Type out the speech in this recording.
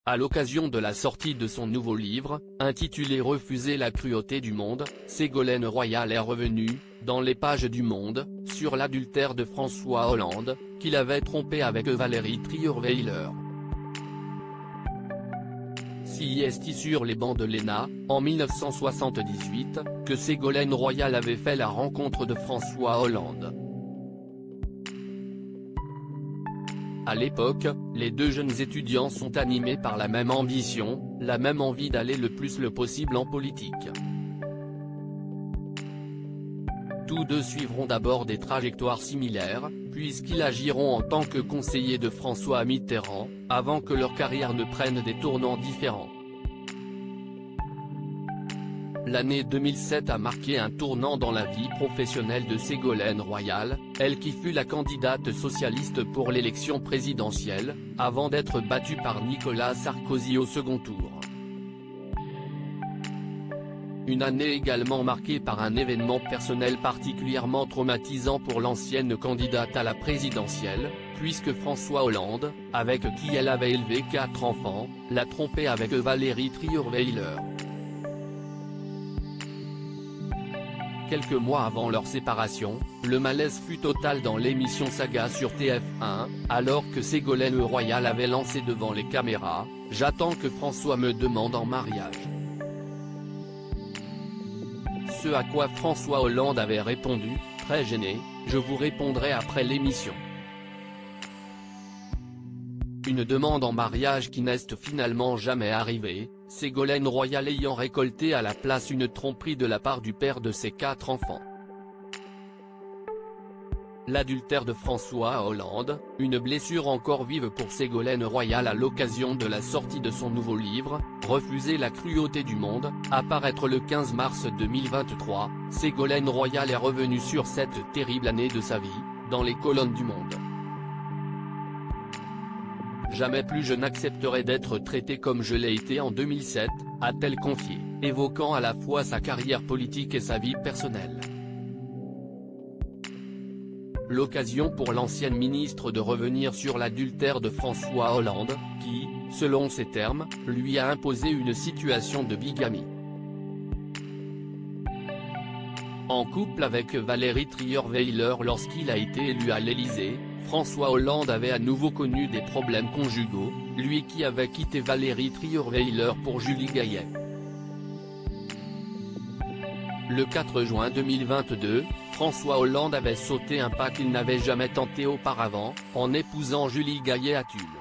À l'occasion de la sortie de son nouveau livre, intitulé Refuser la cruauté du monde, Ségolène Royal est revenue, dans les pages du Monde, sur l'adultère de François Hollande, qu'il avait trompé avec Valérie Trierweiler. C'est sur les bancs de l'ENA, en 1978, que Ségolène Royal avait fait la rencontre de François Hollande. À l'époque, les deux jeunes étudiants sont animés par la même ambition, la même envie d'aller le plus possible en politique. Tous deux suivront d'abord des trajectoires similaires, puisqu'ils agiront en tant que conseillers de François Mitterrand, avant que leur carrière ne prenne des tournants différents. L'année 2007 a marqué un tournant dans la vie professionnelle de Ségolène Royal, elle qui fut la candidate socialiste pour l'élection présidentielle, avant d'être battue par Nicolas Sarkozy au second tour. Une année également marquée par un événement personnel particulièrement traumatisant pour l'ancienne candidate à la présidentielle, puisque François Hollande, avec qui elle avait élevé 4 enfants, l'a trompée avec Valérie Trierweiler. Quelques mois avant leur séparation, le malaise fut total dans l'émission Saga sur TF1, alors que Ségolène Royal avait lancé devant les caméras « J'attends que François me demande en mariage ». Ce à quoi François Hollande avait répondu, très gêné, « Je vous répondrai après l'émission ». Une demande en mariage qui n'est finalement jamais arrivée, Ségolène Royal ayant récolté à la place une tromperie de la part du père de ses 4 enfants. L'adultère de François Hollande, une blessure encore vive pour Ségolène Royal à l'occasion de la sortie de son nouveau livre, Refuser la cruauté du monde, à paraître le 15 mars 2023, Ségolène Royal est revenue sur cette terrible année de sa vie, dans les colonnes du Monde. Jamais plus je n'accepterai d'être traitée comme je l'ai été en 2007, a-t-elle confié, évoquant à la fois sa carrière politique et sa vie personnelle. L'occasion pour l'ancienne ministre de revenir sur l'adultère de François Hollande, qui, selon ses termes, lui a imposé une situation de bigamie. En couple avec Valérie Trierweiler lorsqu'il a été élu à l'Élysée, François Hollande avait à nouveau connu des problèmes conjugaux, lui qui avait quitté Valérie Trierweiler pour Julie Gaillet. Le 4 juin 2022, François Hollande avait sauté un pas qu'il n'avait jamais tenté auparavant, en épousant Julie Gaillet à Tulle.